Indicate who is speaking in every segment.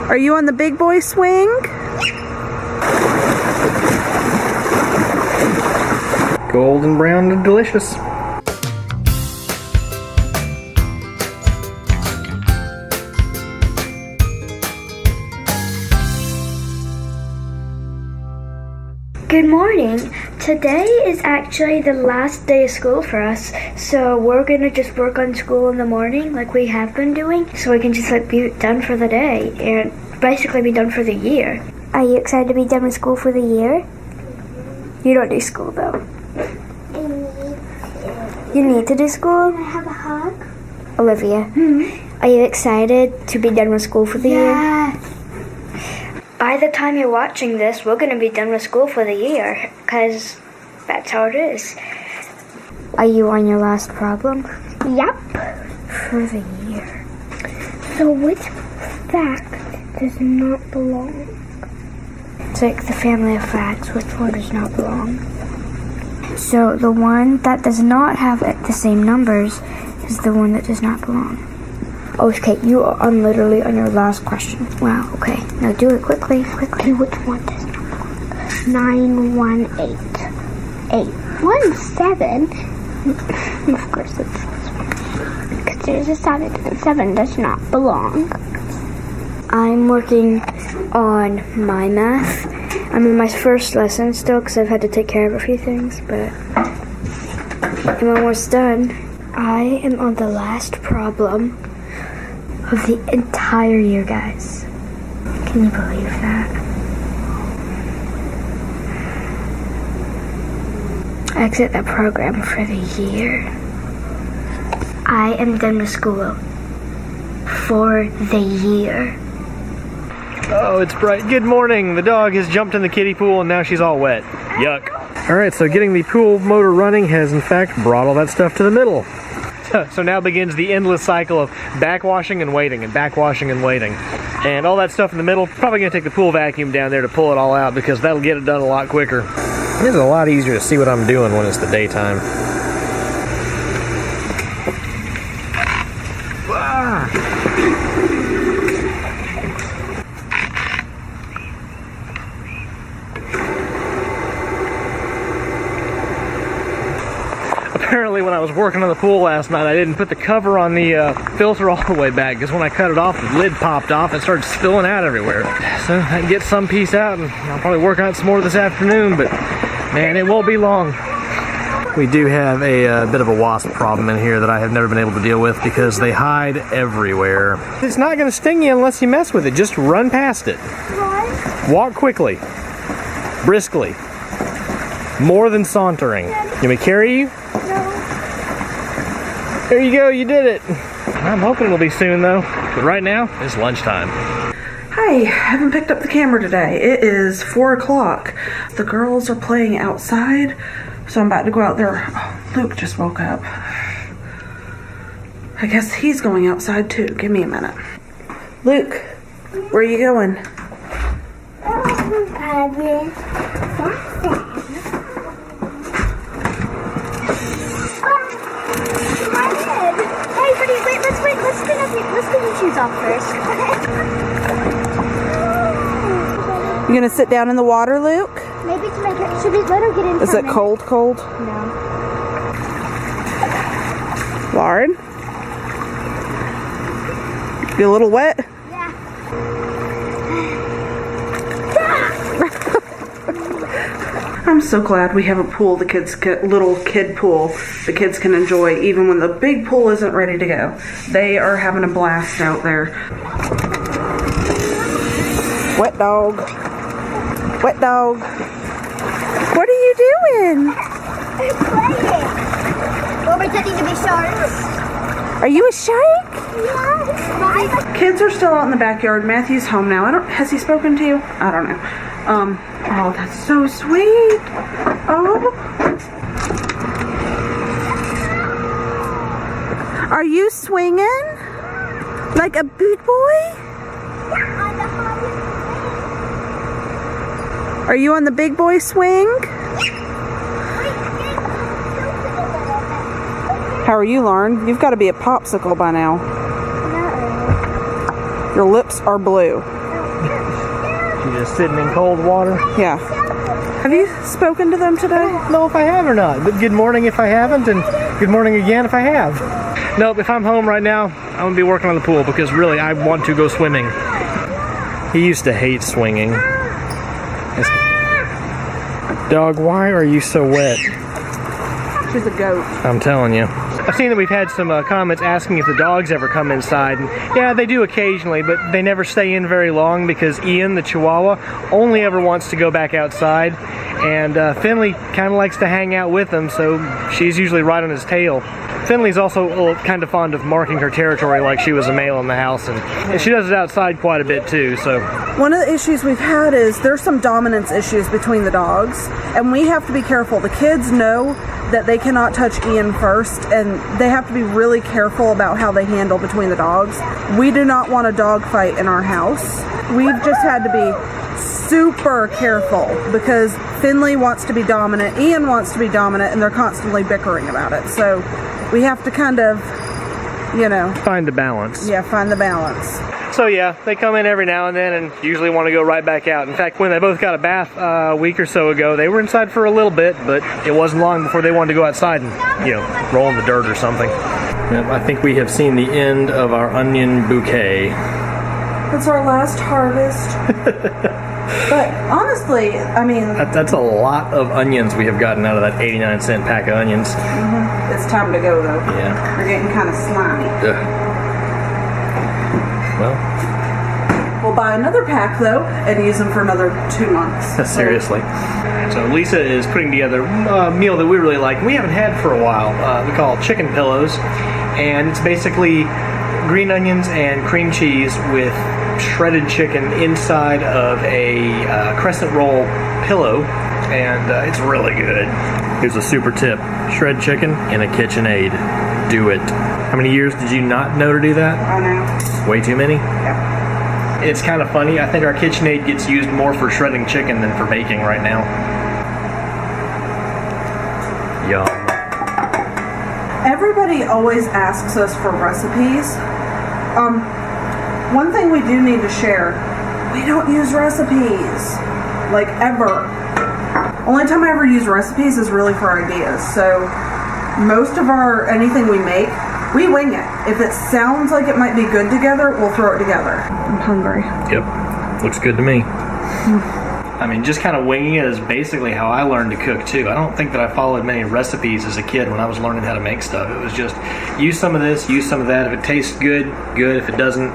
Speaker 1: Are you on the big boy swing?
Speaker 2: Golden brown and delicious.
Speaker 3: Good morning. Today is actually the last day of school for us, so we're gonna just work on school in the morning like we have been doing, so we can just like be done for the day and basically be done for the year. Are you excited to be done with school for the year? You don't do school though. You need to do school?
Speaker 4: Can I have a hug?
Speaker 3: Olivia, are you excited to be done with school for the year? By the time you're watching this, we're going to be done with school for the year, because that's how it is. Are you on your last problem?
Speaker 4: Yep.
Speaker 3: For the year.
Speaker 4: So which fact does not belong?
Speaker 3: It's like the family of facts, which one does not belong. So the one that does not have the same numbers is the one that does not belong. Okay, you are literally on your last question. Wow, okay. Now do it quickly.
Speaker 4: Okay, which one does not belong? 918. 817. Of course it's this one. Because there's a 7 and 7 does not belong.
Speaker 3: I'm working on my math. I'm in my first lesson still because I've had to take care of a few things, but I'm almost done. I am on the last problem of the entire year, guys. Can you believe that? Exit the program for the year. I am done with school for the year.
Speaker 2: Oh, it's bright. Good morning. The dog has jumped in the kiddie pool and now she's all wet. Yuck. All right, so getting the pool motor running has in fact brought all that stuff to the middle. So now begins the endless cycle of backwashing and waiting and backwashing and waiting. And all that stuff in the middle, probably gonna take the pool vacuum down there to pull it all out because that'll get it done a lot quicker. It is a lot easier to see what I'm doing when it's the daytime. Apparently when I was working on the pool last night, I didn't put the cover on the filter all the way back because when I cut it off, the lid popped off and started spilling out everywhere. So I can get some piece out and I'll probably work on it some more this afternoon, but man, it won't be long. We do have a bit of a wasp problem in here that I have never been able to deal with because they hide everywhere. It's not going to sting you unless you mess with it. Just run past it. Walk quickly, briskly, more than sauntering. Can we carry you? There you go, you did it. I'm hoping it'll be soon though, but right now, it's lunchtime.
Speaker 1: Hi, I haven't picked up the camera today. It is 4 o'clock. The girls are playing outside, so I'm about to go out there. Oh, Luke just woke up. I guess he's going outside too. Give me a minute. Luke, where are you going?
Speaker 4: Let's get your shoes off first.
Speaker 1: You gonna sit down in the water, Luke?
Speaker 4: Maybe to make her, should we let her get in?
Speaker 1: Is it cold?
Speaker 4: No.
Speaker 1: Lauren? You a little wet?
Speaker 4: Yeah.
Speaker 1: I'm so glad we have a pool the kids get, little kid pool the kids can enjoy even when the big pool isn't ready to go. They are having a blast out there. Wet dog. Wet dog. What are you doing?
Speaker 4: I'm playing. We're pretending to be sharks.
Speaker 1: Are you a shark?
Speaker 4: Yeah.
Speaker 1: Kids are still out in the backyard. Matthew's home now. Has he spoken to you? I don't know. Oh, that's so sweet. Oh. Are you swinging? Like a boot boy? Are you on the big boy swing? How are you, Lauren? You've got to be a popsicle by now. Your lips are blue.
Speaker 2: She's just sitting in cold water.
Speaker 1: Yeah. Have you spoken to them today?
Speaker 2: I don't know if I have or not, but good morning if I haven't, and good morning again if I have. Nope, if I'm home right now, I'm going to be working on the pool because really I want to go swimming. He used to hate swinging. Dog, why are you so wet?
Speaker 1: She's a goat.
Speaker 2: I'm telling you. I've seen that we've had some comments asking if the dogs ever come inside. And yeah, they do occasionally, but they never stay in very long because Ian, the Chihuahua, only ever wants to go back outside. And Finley kind of likes to hang out with him, so she's usually right on his tail. Finley's also kind of fond of marking her territory like she was a male in the house, and she does it outside quite a bit too. So
Speaker 1: one of the issues we've had is there's some dominance issues between the dogs, and we have to be careful. The kids know that they cannot touch Ian first, and they have to be really careful about how they handle between the dogs. We do not want a dog fight in our house. We've just had to be super careful because Finley wants to be dominant, Ian wants to be dominant, and they're constantly bickering about it. So we have to kind of,
Speaker 2: find the balance.
Speaker 1: Yeah, find the balance.
Speaker 2: So yeah, they come in every now and then and usually want to go right back out. In fact, when they both got a bath a week or so ago, they were inside for a little bit, but it wasn't long before they wanted to go outside and, roll in the dirt or something. Yep, I think we have seen the end of our onion bouquet.
Speaker 1: It's our last harvest. But honestly, I mean...
Speaker 2: That's a lot of onions we have gotten out of that 89-cent pack of onions.
Speaker 1: Mm-hmm. It's time to go, though.
Speaker 2: Yeah.
Speaker 1: They're getting kind of slimy.
Speaker 2: Well,
Speaker 1: we'll buy another pack, though, and use them for another 2 months.
Speaker 2: Seriously. So Lisa is putting together a meal that we really like. We haven't had for a while. We call it chicken pillows. And it's basically green onions and cream cheese with shredded chicken inside of a crescent roll pillow, and it's really good. Here's a super tip: shred chicken in a KitchenAid. Do it. How many years did you not know to do that?
Speaker 1: I know.
Speaker 2: Way too many?
Speaker 1: Yeah.
Speaker 2: It's kind of funny. I think our KitchenAid gets used more for shredding chicken than for baking right now. Yum.
Speaker 1: Everybody always asks us for recipes. One thing we do need to share, we don't use recipes, like ever. Only time I ever use recipes is really for ideas. So most of anything we make, we wing it. If it sounds like it might be good together, we'll throw it together. I'm hungry.
Speaker 2: Yep, looks good to me. I mean, just kind of winging it is basically how I learned to cook too. I don't think that I followed many recipes as a kid when I was learning how to make stuff. It was just use some of this, use some of that. If it tastes good, good. If it doesn't,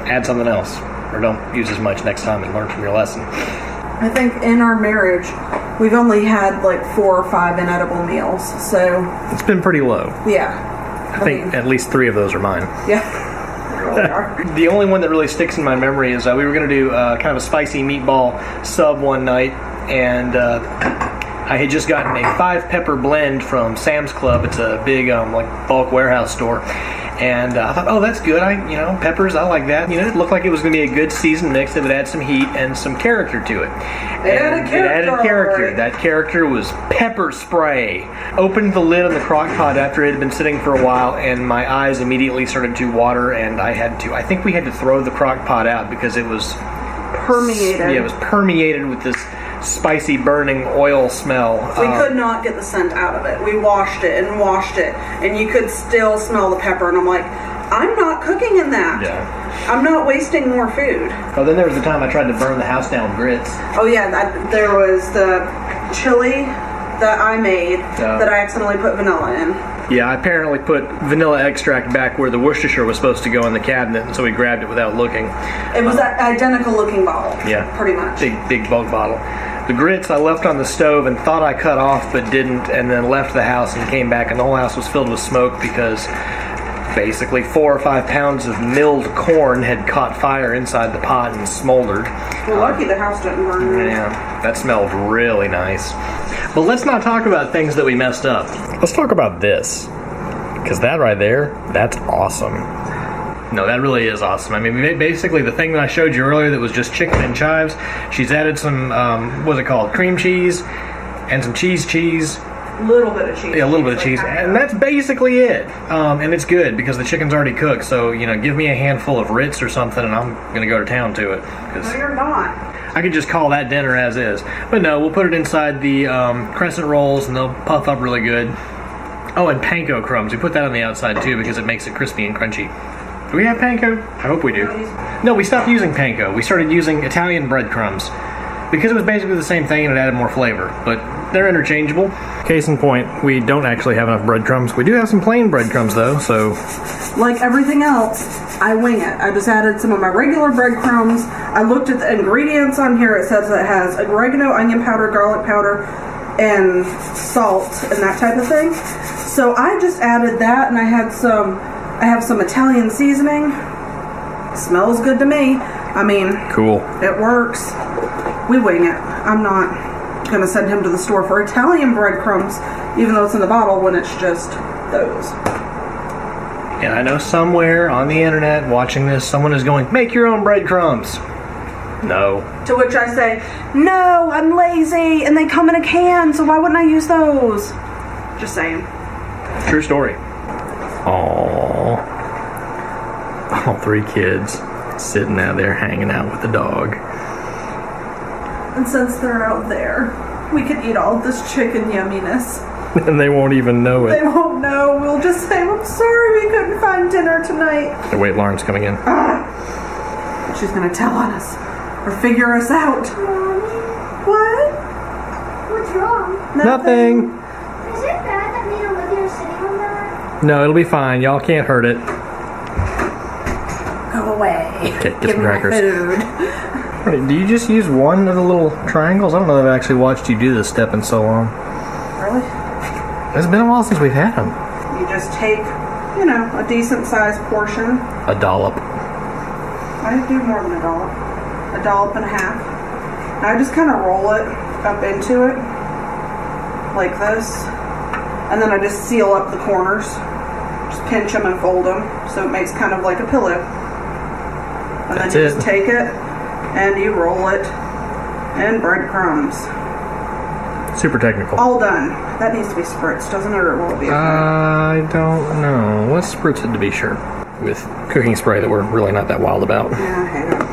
Speaker 2: add something else, or don't use as much next time and learn from your lesson.
Speaker 1: I think in our marriage, we've only had like 4 or 5 inedible meals, so...
Speaker 2: It's been pretty low.
Speaker 1: Yeah.
Speaker 2: I think at least 3 of those are mine.
Speaker 1: Yeah, they really are.
Speaker 2: The only one that really sticks in my memory is we were going to do kind of a spicy meatball sub one night, and I had just gotten a 5-pepper blend from Sam's Club. It's a big like bulk warehouse store. And I thought, oh, that's good. Peppers, I like that. It looked like it was going to be a good seasoned mix that would add some heat and some character to it.
Speaker 1: It added character.
Speaker 2: That character was pepper spray. Opened the lid on the crock pot after it had been sitting for a while, and my eyes immediately started to water, and I think we had to throw the crock pot out because it was
Speaker 1: permeated.
Speaker 2: Yeah, it was permeated with this spicy burning oil smell.
Speaker 1: We could not get the scent out of it. We washed it, and you could still smell the pepper, and I'm like, I'm not cooking in that.
Speaker 2: Yeah.
Speaker 1: I'm not wasting more food.
Speaker 2: Oh, then there was the time I tried to burn the house down with grits.
Speaker 1: Oh yeah, there was the chili that I made that I accidentally put vanilla in.
Speaker 2: Yeah, I apparently put vanilla extract back where the Worcestershire was supposed to go in the cabinet, and so we grabbed it without looking.
Speaker 1: It was that identical looking bottle.
Speaker 2: Yeah.
Speaker 1: Pretty much.
Speaker 2: Big bulk bottle. The grits I left on the stove and thought I cut off but didn't, and then left the house and came back, and the whole house was filled with smoke because basically 4 or 5 pounds of milled corn had caught fire inside the pot and smoldered.
Speaker 1: Well, lucky the house didn't burn.
Speaker 2: Yeah, that smelled really nice. But let's not talk about things that we messed up. Let's talk about this, because that right there, that's awesome. No, that really is awesome. I mean, basically the thing that I showed you earlier that was just chicken and chives, she's added some, what's it called, cream cheese, and some cheese,
Speaker 1: Little bit of cheese.
Speaker 2: Yeah, a little bit of cheese, and that's basically it. And it's good because the chicken's already cooked. So give me a handful of Ritz or something, and I'm gonna go to town to it.
Speaker 1: No, you're not.
Speaker 2: I could just call that dinner as is. But no, we'll put it inside the crescent rolls, and they'll puff up really good. Oh, and panko crumbs. We put that on the outside too because it makes it crispy and crunchy. Do we have panko? I hope we do. No, we stopped using panko. We started using Italian breadcrumbs because it was basically the same thing and it added more flavor. But they're interchangeable. Case in point, we don't actually have enough breadcrumbs. We do have some plain breadcrumbs though, so...
Speaker 1: Like everything else, I wing it. I just added some of my regular breadcrumbs. I looked at the ingredients on here. It says it has oregano, onion powder, garlic powder, and salt and that type of thing. So I just added that, and I have some Italian seasoning. Smells good to me. I mean,
Speaker 2: cool.
Speaker 1: It works. We wing it. I'm not gonna send him to the store for Italian breadcrumbs, even though it's in the bottle, when it's just those.
Speaker 2: And I know somewhere on the internet watching this, someone is going, make your own breadcrumbs. No.
Speaker 1: To which I say, no, I'm lazy, and they come in a can, so why wouldn't I use those? Just saying.
Speaker 2: True story. Aww. All 3 kids sitting out there hanging out with the dog.
Speaker 1: And since they're out there, we could eat all of this chicken yumminess.
Speaker 2: And they won't even know it.
Speaker 1: They won't know. We'll just say, I'm sorry we couldn't find dinner tonight.
Speaker 2: Oh, wait, Lauren's coming in.
Speaker 1: She's going to tell on us. Or figure us out.
Speaker 4: Mommy,
Speaker 1: What?
Speaker 4: what's wrong?
Speaker 2: Nothing.
Speaker 4: Is it bad that me and Olivia are sitting on that?
Speaker 2: No, it'll be fine. Y'all can't hurt it.
Speaker 1: Go away.
Speaker 2: Okay, get
Speaker 1: Give
Speaker 2: some
Speaker 1: me my
Speaker 2: crackers.
Speaker 1: food.
Speaker 2: Right, do you just use one of the little triangles? I don't know if I've actually watched you do this step in so long.
Speaker 1: Really?
Speaker 2: It's been a while since we've had them.
Speaker 1: You just take, a decent sized portion.
Speaker 2: A dollop.
Speaker 1: I do more than a dollop. A dollop and a half. I just kind of roll it up into it like this, and then I just seal up the corners. Just pinch them and fold them so it makes kind of like a pillow. And
Speaker 2: That's
Speaker 1: then you
Speaker 2: it.
Speaker 1: just take it and you roll it in breadcrumbs.
Speaker 2: Super technical.
Speaker 1: All done. That needs to be spritzed, doesn't it? Or will it be?
Speaker 2: I don't know. Let's spritz it to be sure. With cooking spray that we're really not that wild about.
Speaker 1: Yeah, I hate it.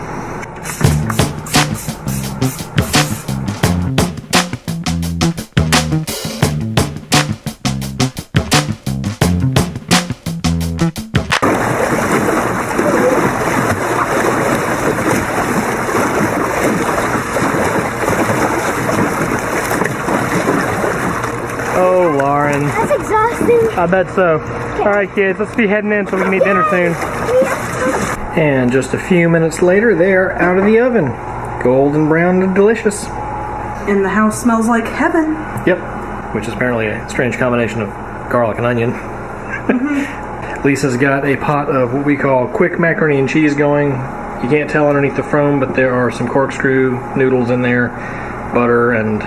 Speaker 2: Oh, Lauren.
Speaker 4: That's exhausting.
Speaker 2: I bet so. All right, kids, let's be heading in so we can eat dinner soon. And just a few minutes later, they are out of the oven. Golden brown and delicious.
Speaker 1: And the house smells like heaven.
Speaker 2: Yep. Which is apparently a strange combination of garlic and onion. Lisa's got a pot of what we call quick macaroni and cheese going. You can't tell underneath the foam, but there are some corkscrew noodles in there, butter and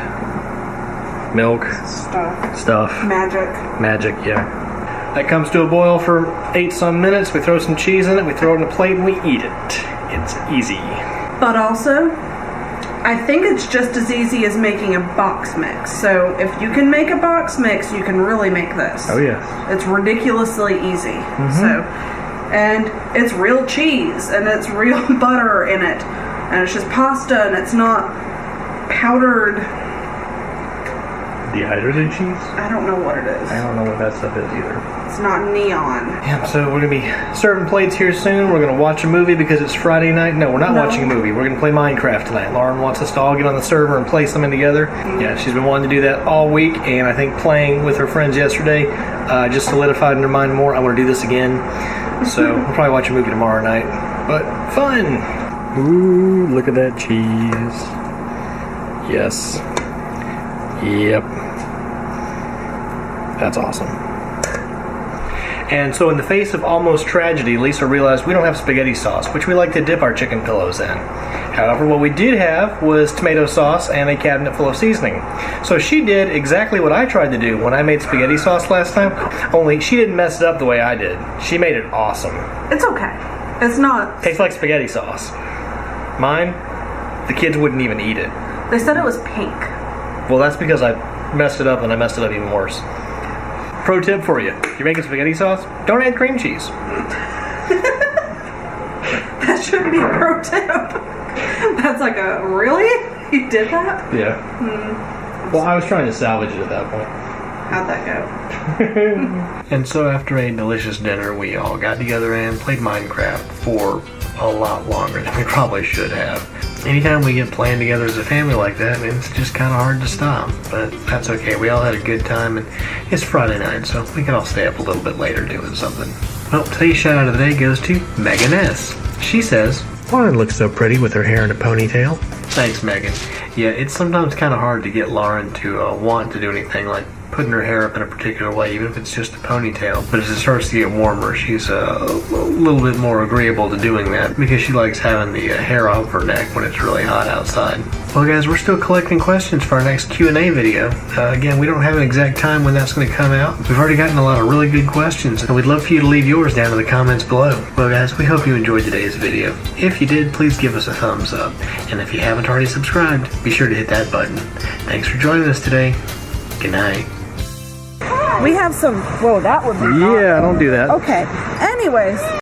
Speaker 2: milk stuff. Magic, yeah. That comes to a boil for 8-some minutes. We throw some cheese in it, we throw it in a plate, and we eat it. It's easy.
Speaker 1: But also, I think it's just as easy as making a box mix. So if you can make a box mix, you can really make this.
Speaker 2: Oh, yes.
Speaker 1: It's ridiculously easy. So, and it's real cheese, and it's real butter in it, and it's just pasta, and it's not powdered.
Speaker 2: Dehydrated cheese?
Speaker 1: I don't know what it is.
Speaker 2: I don't know what that stuff is either.
Speaker 1: It's not neon.
Speaker 2: Yeah, so we're going to be serving plates here soon. We're going to watch a movie because it's Friday night. No, we're not watching a movie. We're going to play Minecraft tonight. Lauren wants us to all get on the server and play something together. Yeah, she's been wanting to do that all week, and I think playing with her friends yesterday just solidified in her mind more. I want to do this again. So we'll probably watch a movie tomorrow night. But fun! Ooh, look at that cheese. Yes. Yep. That's awesome. And so in the face of almost tragedy, Lisa realized we don't have spaghetti sauce, which we like to dip our chicken pillows in. However, what we did have was tomato sauce and a cabinet full of seasoning. So she did exactly what I tried to do when I made spaghetti sauce last time, only she didn't mess it up the way I did. She made it awesome.
Speaker 1: It's okay. It's not.
Speaker 2: Tastes like spaghetti sauce. Mine, the kids wouldn't even eat it.
Speaker 1: They said it was pink.
Speaker 2: Well, that's because I messed it up, and I messed it up even worse. Pro tip for you. You're making spaghetti sauce, don't add cream cheese.
Speaker 1: That shouldn't be a pro tip. That's like a, really? You did that?
Speaker 2: Yeah. Well, I was trying to salvage it at that point.
Speaker 1: How'd that go?
Speaker 2: And so after a delicious dinner, we all got together and played Minecraft for a lot longer than we probably should have. Anytime we get playing together as a family like that, it's just kind of hard to stop. But that's okay. We all had a good time, and it's Friday night, so we can all stay up a little bit later doing something. Well, today's shout out of the day goes to Megan S. She says, Lauren looks so pretty with her hair in a ponytail. Thanks, Megan. Yeah, it's sometimes kind of hard to get Lauren to want to do anything like putting her hair up in a particular way, even if it's just a ponytail. But as it starts to get warmer, she's a little bit more agreeable to doing that because she likes having the hair off her neck when it's really hot outside. Well, guys, we're still collecting questions for our next Q&A video. Again, we don't have an exact time when that's going to come out. We've already gotten a lot of really good questions, and we'd love for you to leave yours down in the comments below. Well, guys, we hope you enjoyed today's video. If you did, please give us a thumbs up. And if you haven't already subscribed, be sure to hit that button. Thanks for joining us today. Good night.
Speaker 1: We have some, whoa, that would be
Speaker 2: Yeah, don't do that.
Speaker 1: Okay. Anyways.